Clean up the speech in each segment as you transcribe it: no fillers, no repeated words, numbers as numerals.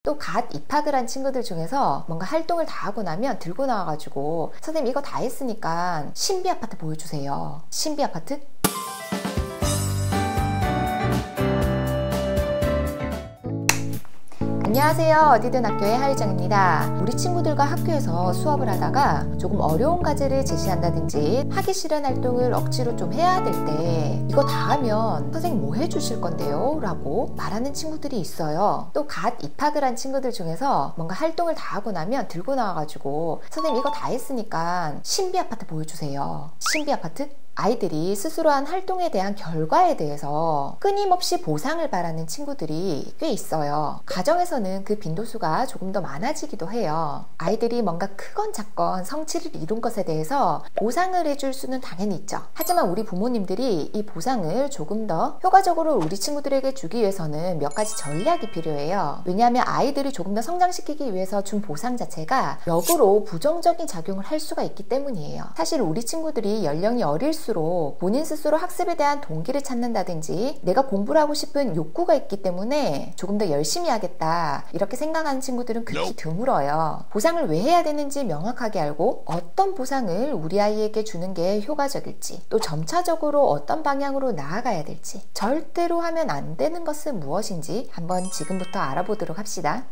또 갓 입학을 한 친구들 중에서 뭔가 활동을 다 하고 나면 들고 나와가지고 선생님 이거 다 했으니까 신비 아파트 보여주세요. 신비 아파트? 안녕하세요. 어디든 학교의 하유정입니다. 우리 친구들과 학교에서 수업을 하다가 조금 어려운 과제를 제시한다든지 하기 싫은 활동을 억지로 좀 해야 될 때 이거 다 하면 선생님 뭐 해주실 건데요? 라고 말하는 친구들이 있어요. 또 갓 입학을 한 친구들 중에서 뭔가 활동을 다 하고 나면 들고 나와가지고 선생님 이거 다 했으니까 신비 아파트 보여주세요. 신비 아파트? 아이들이 스스로 한 활동에 대한 결과에 대해서 끊임없이 보상을 바라는 친구들이 꽤 있어요. 가정에서는 그 빈도수가 조금 더 많아지기도 해요. 아이들이 뭔가 크건 작건 성취를 이룬 것에 대해서 보상을 해줄 수는 당연히 있죠. 하지만 우리 부모님들이 이 보상을 조금 더 효과적으로 우리 친구들에게 주기 위해서는 몇 가지 전략이 필요해요. 왜냐하면 아이들이 조금 더 성장시키기 위해서 준 보상 자체가 역으로 부정적인 작용을 할 수가 있기 때문이에요. 사실 우리 친구들이 연령이 어릴수록 본인 스스로 학습에 대한 동기를 찾는다든지 내가 공부를 하고 싶은 욕구가 있기 때문에 조금 더 열심히 하겠다 이렇게 생각하는 친구들은 극히 드물어요. 보상을 왜 해야 되는지 명확하게 알고 어떤 보상을 우리 아이에게 주는 게 효과적일지 또 점차적으로 어떤 방향으로 나아가야 될지 절대로 하면 안 되는 것은 무엇인지 한번 지금부터 알아보도록 합시다.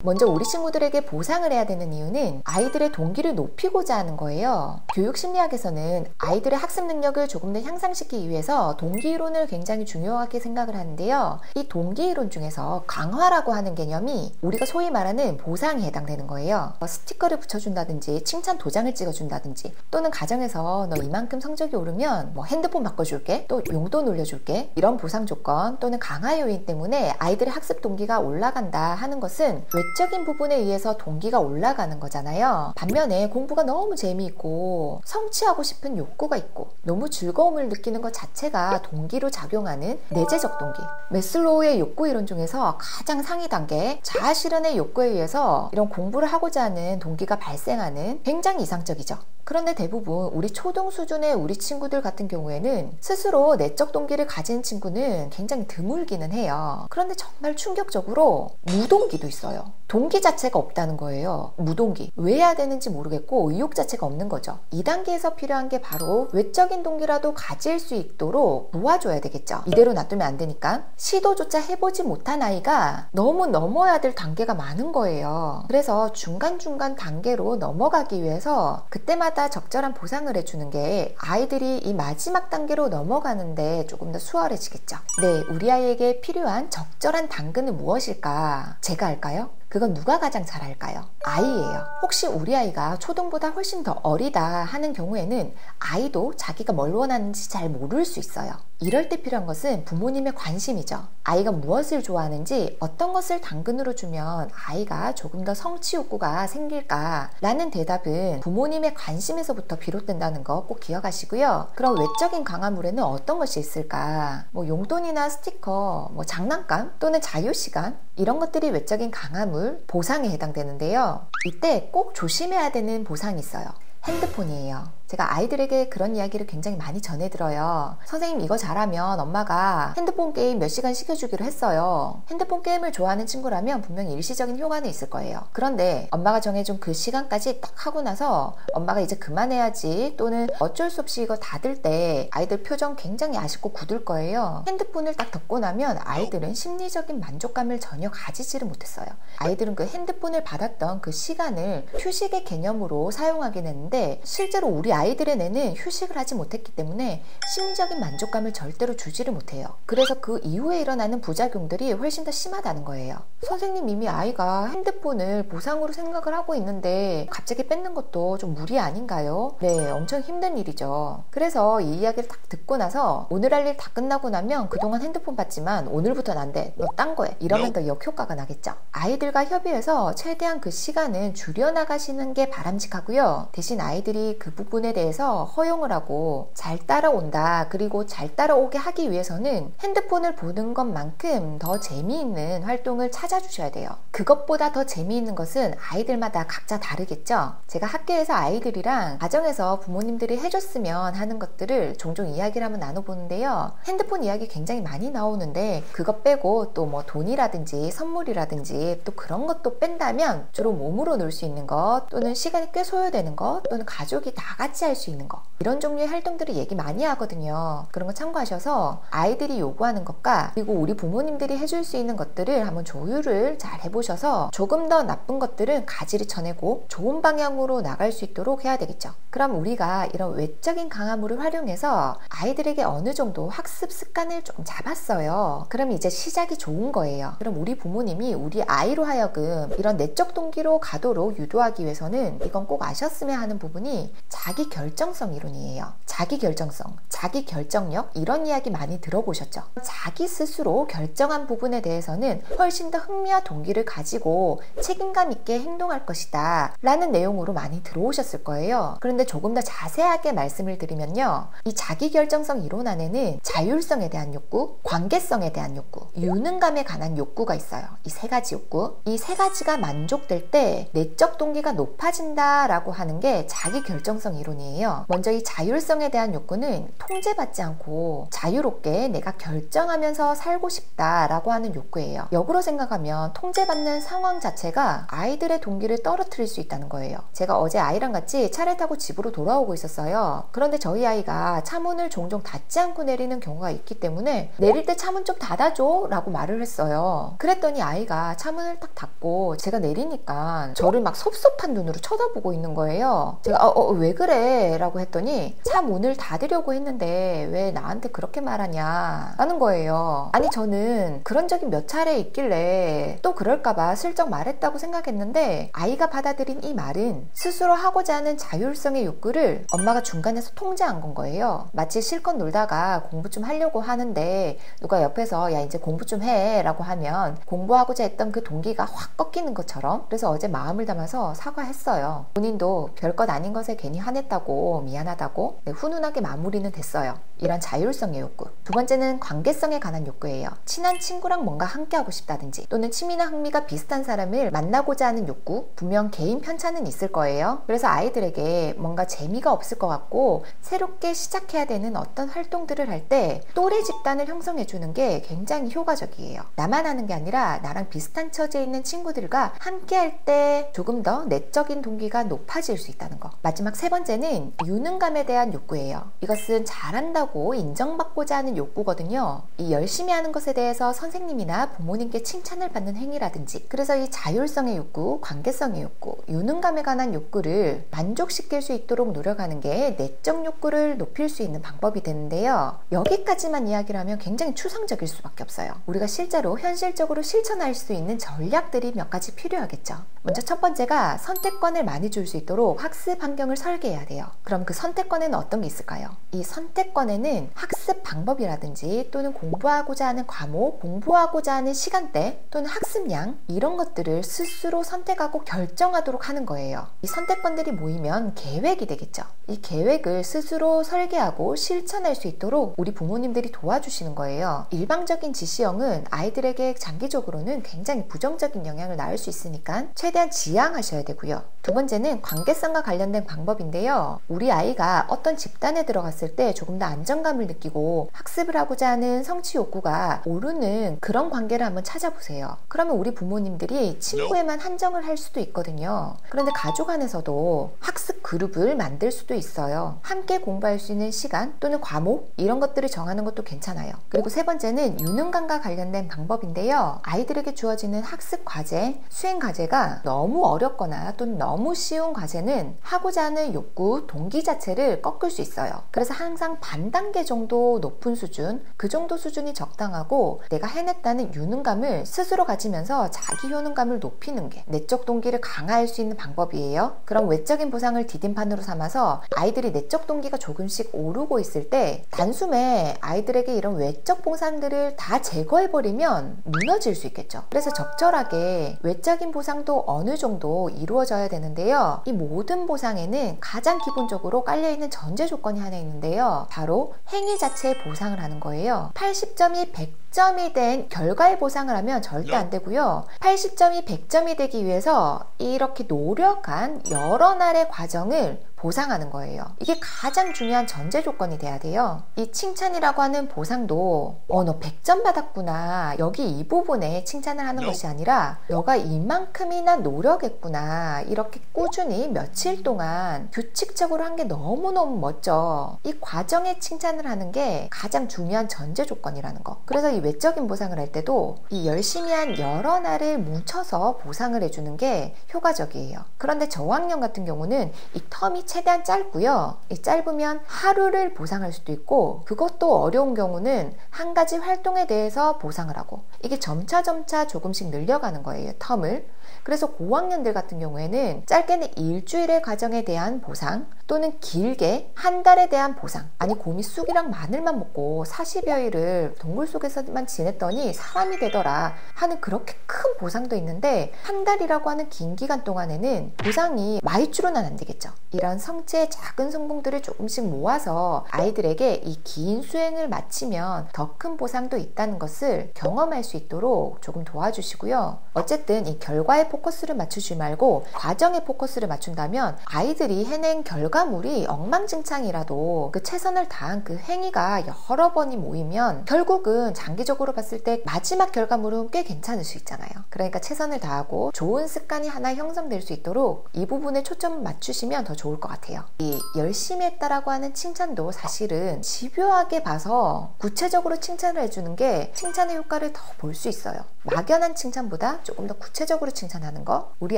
먼저 우리 친구들에게 보상을 해야 되는 이유는 아이들의 동기를 높이고자 하는 거예요. 교육심리학에서는 아이들의 학습 능력을 조금 더 향상시키기 위해서 동기이론을 굉장히 중요하게 생각을 하는데요. 이 동기이론 중에서 강화라고 하는 개념이 우리가 소위 말하는 보상에 해당되는 거예요. 스티커를 붙여준다든지 칭찬 도장을 찍어준다든지 또는 가정에서 너 이만큼 성적이 오르면 뭐 핸드폰 바꿔줄게 또 용돈 올려줄게 이런 보상 조건 또는 강화 요인 때문에 아이들의 학습 동기가 올라간다 하는 것은 외적인 부분에 의해서 동기가 올라가는 거잖아요. 반면에 공부가 너무 재미있고 성취하고 싶은 욕구가 있고 너무 즐거움을 느끼는 것 자체가 동기로 작용하는 내재적 동기. 매슬로우의 욕구 이론 중에서 가장 상위 단계 자아 실현의 욕구에 의해서 이런 공부를 하고자 하는 동기가 발생하는 굉장히 이상적이죠. 그런데 대부분 우리 초등 수준의 우리 친구들 같은 경우에는 스스로 내적 동기를 가진 친구는 굉장히 드물기는 해요. 그런데 정말 충격적으로 무동기도 있어요. 동기 자체가 없다는 거예요. 무동기. 왜 해야 되는지 모르겠고 의욕 자체가 없는 거죠. 2단계에서 필요한 게 바로 외적인 동기라도 가질 수 있도록 도와줘야 되겠죠. 이대로 놔두면 안 되니까. 시도조차 해보지 못한 아이가 너무 넘어야 될 단계가 많은 거예요. 그래서 중간중간 단계로 넘어가기 위해서 그때마다 적절한 보상을 해주는 게 아이들이 이 마지막 단계로 넘어가는데 조금 더 수월해지겠죠. 네, 우리 아이에게 필요한 적절한 당근은 무엇일까? 제가 알까요? 그건 누가 가장 잘 알까요? 아이예요. 혹시 우리 아이가 초등보다 훨씬 더 어리다 하는 경우에는 아이도 자기가 뭘 원하는지 잘 모를 수 있어요. 이럴 때 필요한 것은 부모님의 관심이죠. 아이가 무엇을 좋아하는지 어떤 것을 당근으로 주면 아이가 조금 더 성취 욕구가 생길까 라는 대답은 부모님의 관심에서부터 비롯된다는 거 꼭 기억하시고요. 그럼 외적인 강화물에는 어떤 것이 있을까? 뭐 용돈이나 스티커, 뭐 장난감 또는 자유시간 이런 것들이 외적인 강화물, 보상에 해당되는데요. 이때 꼭 조심해야 되는 보상이 있어요. 핸드폰이에요. 제가 아이들에게 그런 이야기를 굉장히 많이 전해들어요. 선생님 이거 잘하면 엄마가 핸드폰 게임 몇 시간 시켜주기로 했어요. 핸드폰 게임을 좋아하는 친구라면 분명히 일시적인 효과는 있을 거예요. 그런데 엄마가 정해준 그 시간까지 딱 하고 나서 엄마가 이제 그만해야지 또는 어쩔 수 없이 이거 닫을 때 아이들 표정 굉장히 아쉽고 굳을 거예요. 핸드폰을 딱 덮고 나면 아이들은 심리적인 만족감을 전혀 가지지를 못했어요. 아이들은 그 핸드폰을 받았던 그 시간을 휴식의 개념으로 사용하긴 했는데 실제로 우리 아이들의 뇌는 휴식을 하지 못했기 때문에 심리적인 만족감을 절대로 주지를 못해요. 그래서 그 이후에 일어나는 부작용들이 훨씬 더 심하다는 거예요. 선생님 이미 아이가 핸드폰을 보상으로 생각을 하고 있는데 갑자기 뺏는 것도 좀 무리 아닌가요? 네, 엄청 힘든 일이죠. 그래서 이 이야기를 딱 듣고 나서 오늘 할 일 다 끝나고 나면 그동안 핸드폰 봤지만 오늘부터는 안 돼. 너 딴 거해. 이러면 더 역효과가 나겠죠. 아이들과 협의해서 최대한 그 시간은 줄여나가시는 게 바람직하고요. 대신 아이들이 그 부분에 부분에 대해서 허용을 하고 잘 따라온다, 그리고 잘 따라오게 하기 위해서는 핸드폰을 보는 것만큼 더 재미있는 활동을 찾아주셔야 돼요. 그것보다 더 재미있는 것은 아이들마다 각자 다르겠죠. 제가 학교에서 아이들이랑 가정에서 부모님들이 해줬으면 하는 것들을 종종 이야기를 한번 나눠보는데요. 핸드폰 이야기 굉장히 많이 나오는데 그것 빼고 또 뭐 돈이라든지 선물이라든지 또 그런 것도 뺀다면 주로 몸으로 놀 수 있는 것, 또는 시간이 꽤 소요되는 것, 또는 가족이 다 같이 할 수 있는 것, 이런 종류의 활동들을 얘기 많이 하거든요. 그런 거 참고하셔서 아이들이 요구하는 것과 그리고 우리 부모님들이 해줄 수 있는 것들을 한번 조율을 잘 해보셔서 조금 더 나쁜 것들은 가지를 쳐내고 좋은 방향으로 나갈 수 있도록 해야 되겠죠. 그럼 우리가 이런 외적인 강화물을 활용해서 아이들에게 어느 정도 학습 습관을 좀 잡았어요. 그럼 이제 시작이 좋은 거예요. 그럼 우리 부모님이 우리 아이로 하여금 이런 내적 동기로 가도록 유도하기 위해서는 이건 꼭 아셨으면 하는 부분이 자기 결정성 이론이에요. 자기 결정성, 자기 결정력, 이런 이야기 많이 들어보셨죠? 자기 스스로 결정한 부분에 대해서는 훨씬 더 흥미와 동기를 가지고 책임감 있게 행동할 것이다 라는 내용으로 많이 들어오셨을 거예요. 그런데 조금 더 자세하게 말씀을 드리면요, 이 자기 결정성 이론 안에는 자율성에 대한 욕구, 관계성에 대한 욕구, 유능감에 관한 욕구가 있어요. 이 세 가지 욕구, 이 세 가지가 만족될 때 내적 동기가 높아진다라고 하는 게 자기 결정성 이론이에요. 먼저 이 자율성에 대한 욕구는 통제받지 않고 자유롭게 내가 결정하면서 살고 싶다라고 하는 욕구예요. 역으로 생각하면 통제받는 상황 자체가 아이들의 동기를 떨어뜨릴 수 있다는 거예요. 제가 어제 아이랑 같이 차를 타고 집으로 돌아오고 있었어요. 그런데 저희 아이가 차문을 종종 닫지 않고 내리는 경우가 있기 때문에 내릴 때 차문 좀 닫아줘 라고 말을 했어요. 그랬더니 아이가 차문을 딱 닫고 제가 내리니까 저를 막 섭섭한 눈으로 쳐다보고 있는 거예요. 제가 왜 그래? 라고 했더니 차 문을 닫으려고 했는데 왜 나한테 그렇게 말하냐 라는 거예요. 아니, 저는 그런 적이 몇 차례 있길래 또 그럴까봐 슬쩍 말했다고 생각했는데 아이가 받아들인 이 말은 스스로 하고자 하는 자율성의 욕구를 엄마가 중간에서 통제한 건 거예요. 마치 실컷 놀다가 공부 좀 하려고 하는데 누가 옆에서 야 이제 공부 좀 해 라고 하면 공부하고자 했던 그 동기가 확 꺾이는 것처럼. 그래서 어제 마음을 담아서 사과했어요. 본인도 별것 아닌 것에 괜히 화냈다고 미안하다고 훈훈하게 마무리는 됐어요. 이런 자율성의 욕구. 두 번째는 관계성에 관한 욕구예요. 친한 친구랑 뭔가 함께하고 싶다든지 또는 취미나 흥미가 비슷한 사람을 만나고자 하는 욕구. 분명 개인 편차는 있을 거예요. 그래서 아이들에게 뭔가 재미가 없을 것 같고 새롭게 시작해야 되는 어떤 활동들을 할 때 또래 집단을 형성해 주는 게 굉장히 효과적이에요. 나만 하는 게 아니라 나랑 비슷한 처지에 있는 친구들과 함께 할 때 조금 더 내적인 동기가 높아질 수 있다는 거. 마지막 세 번째는 유능감에 대한 욕구예요. 이것은 잘한다고 인정받고자 하는 욕구거든요. 이 열심히 하는 것에 대해서 선생님이나 부모님께 칭찬을 받는 행위라든지. 그래서 이 자율성의 욕구, 관계성의 욕구, 유능감에 관한 욕구를 만족시킬 수 있도록 노력하는 게 내적 욕구를 높일 수 있는 방법이 되는데요. 여기까지만 이야기를 하면 굉장히 추상적일 수밖에 없어요. 우리가 실제로 현실적으로 실천할 수 있는 전략들이 몇 가지 필요하겠죠. 먼저 첫 번째가 선택권을 많이 줄 수 있도록 학습 환경을 설계해야 돼요. 그럼 그 선택권에는 어떤 게 있을까요? 이 선택권에는 학습 방법이라든지 또는 공부하고자 하는 과목, 공부하고자 하는 시간대 또는 학습량, 이런 것들을 스스로 선택하고 결정하도록 하는 거예요. 이 선택권들이 모이면 계획이 되겠죠. 이 계획을 스스로 설계하고 실천할 수 있도록 우리 부모님들이 도와주시는 거예요. 일방적인 지시형은 아이들에게 장기적으로는 굉장히 부정적인 영향을 낳을 수 있으니까 최대한 지양하셔야 되고요. 두 번째는 관계성과 관련된 방법인데요. 우리 아이가 어떤 집단에 들어갔을 때 조금 더 안정감을 느끼고 학습을 하고자 하는 성취 욕구가 오르는 그런 관계를 한번 찾아보세요. 그러면 우리 부모님들이 친구에만 한정을 할 수도 있거든요. 그런데 가족 안에서도 학습 그룹을 만들 수도 있어요. 함께 공부할 수 있는 시간 또는 과목, 이런 것들을 정하는 것도 괜찮아요. 그리고 세 번째는 유능감과 관련된 방법인데요. 아이들에게 주어지는 학습 과제, 수행 과제가 너무 어렵거나 또는 너무 쉬운 과제는 하고자 하는 욕구, 동기 자체를 꺾을 수 있어요. 그래서 항상 반 단계 정도 높은 수준, 그 정도 수준이 적당하고 내가 해냈다는 유능감을 스스로 가지면서 자기 효능감을 높이는 게 내적 동기를 강화할 수 있는 방법이에요. 그럼 외적인 보상을 보상을 디딤판으로 삼아서 아이들이 내적 동기가 조금씩 오르고 있을 때 단숨에 아이들에게 이런 외적 보상들을 다 제거해버리면 무너질 수 있겠죠. 그래서 적절하게 외적인 보상도 어느 정도 이루어져야 되는데요. 이 모든 보상에는 가장 기본적으로 깔려있는 전제 조건이 하나 있는데요. 바로 행위 자체의 보상을 하는 거예요. 80점이 100점이 된 결과의 보상을 하면 절대 안 되고요. 80점이 100점이 되기 위해서 이렇게 노력한 여러 날의 과정을 보상하는 거예요. 이게 가장 중요한 전제 조건이 돼야 돼요. 이 칭찬이라고 하는 보상도 너 100점 받았구나, 여기 이 부분에 칭찬을 하는 것이 아니라 너가 이만큼이나 노력했구나, 이렇게 꾸준히 며칠 동안 규칙적으로 한 게 너무너무 멋져, 이 과정에 칭찬을 하는 게 가장 중요한 전제 조건이라는 거. 그래서 이 외적인 보상을 할 때도 이 열심히 한 여러 날을 뭉쳐서 보상을 해주는 게 효과적이에요. 그런데 저학년 같은 경우는 이 텀이 최대한 짧고요. 이 짧으면 하루를 보상할 수도 있고, 그것도 어려운 경우는 한 가지 활동에 대해서 보상을 하고, 이게 점차 조금씩 늘려가는 거예요, 텀을. 그래서 고학년들 같은 경우에는 짧게는 일주일의 과정에 대한 보상, 또는 길게 한 달에 대한 보상. 아니, 곰이 쑥이랑 마늘만 먹고 40여일을 동굴 속에서만 지냈더니 사람이 되더라 하는 그렇게 큰 보상도 있는데, 한 달이라고 하는 긴 기간 동안에는 보상이 마이쮸로는 안 되겠죠. 이런 성취의 작은 성공들을 조금씩 모아서 아이들에게 이 긴 수행을 마치면 더 큰 보상도 있다는 것을 경험할 수 있도록 조금 도와주시고요. 어쨌든 이 결과에 포커스를 맞추지 말고 과정에 포커스를 맞춘다면 아이들이 해낸 결과물이 엉망진창이라도 그 최선을 다한 그 행위가 여러 번이 모이면 결국은 장기적으로 봤을 때 마지막 결과물은 꽤 괜찮을 수 있잖아요. 그러니까 최선을 다하고 좋은 습관이 하나 형성될 수 있도록 이 부분에 초점을 맞추시면 더 좋을 것 같아요. 이 열심히 했다라고 하는 칭찬도 사실은 집요하게 봐서 구체적으로 칭찬을 해주는 게 칭찬의 효과를 더 볼 수 있어요. 막연한 칭찬보다 조금 더 구체적으로 칭찬하는 거. 우리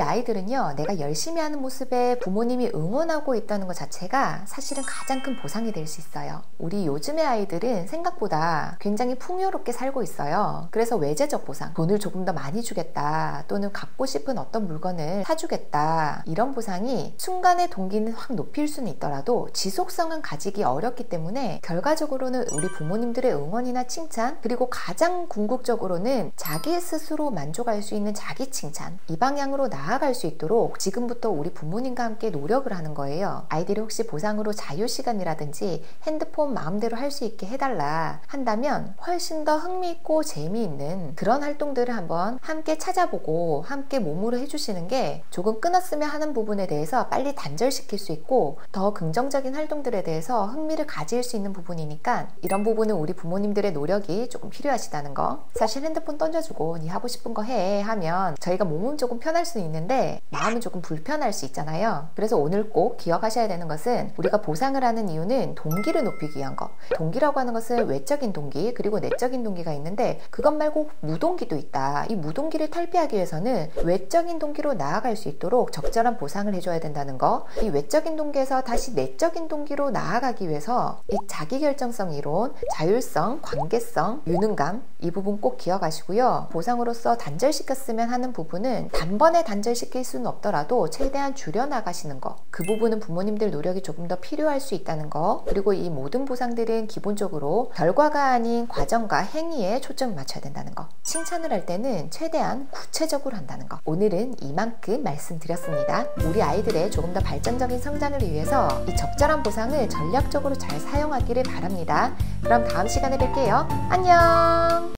아이들은요, 내가 열심히 하는 모습에 부모님이 응원하고 있다는 것 자체가 사실은 가장 큰 보상이 될 수 있어요. 우리 요즘의 아이들은 생각보다 굉장히 풍요롭게 살고 있어요. 그래서 외재적 보상, 돈을 조금 더 많이 주겠다, 또는 갖고 싶은 어떤 물건을 사주겠다, 이런 보상이 순간의 동기는 확 높일 수는 있더라도 지속성은 가지기 어렵기 때문에 결과적으로는 우리 부모님들의 응원이나 칭찬, 그리고 가장 궁극적으로는 자기 스스로 만족할 수 있는 자기 칭찬, 이 방향으로 나아갈 수 있도록 지금부터 우리 부모님과 함께 노력을 하는 거예요. 아이들이 혹시 보상으로 자유시간이라든지 핸드폰 마음대로 할 수 있게 해달라 한다면 훨씬 더 흥미있고 재미있는 그런 활동들을 한번 함께 찾아보고 함께 몸으로 해주시는 게 조금 끊었으면 하는 부분에 대해서 빨리 단절시킬 수 있고 더 긍정적인 활동들에 대해서 흥미를 가질 수 있는 부분이니까, 이런 부분은 우리 부모님들의 노력이 조금 필요하시다는 거. 사실 핸드폰 던져주고 네 하고 싶은 거 해 하면 저희가 몸은 조금 편할 수 있는데 마음은 조금 불편할 수 있잖아요. 그래서 오늘 꼭 기억하셔야 되는 것은, 우리가 보상을 하는 이유는 동기를 높이기 위한 거. 동기라고 하는 것은 외적인 동기 그리고 내적인 동기가 있는데, 그것 말고 무동기도 있다. 이 무동기를 탈피하기 위해서는 외적인 동기로 나아갈 수 있도록 적절한 보상을 해줘야 된다는 거. 이 외적인 동기에서 다시 내적인 동기로 나아가기 위해서 이 자기결정성 이론, 자율성, 관계성, 유능감, 이 부분 꼭 기억하시고요. 보상으로서 단절시켰으면 하는 부분은 단번에 단절시킬 수는 없더라도 최대한 줄여나가시는 거. 그 부분은 부모님들 노력이 조금 더 필요할 수 있다는 거. 그리고 이 모든 보상들은 기본적으로 결과가 아닌 과정과 행위에 초점을 맞춰야 된다는 거. 칭찬을 할 때는 최대한 구체적으로 한다는 거. 오늘은 이만큼 말씀드렸습니다. 우리 아이들의 조금 더 발전적인 성장을 위해서 이 적절한 보상을 전략적으로 잘 사용하기를 바랍니다. 그럼 다음 시간에 뵐게요. 안녕.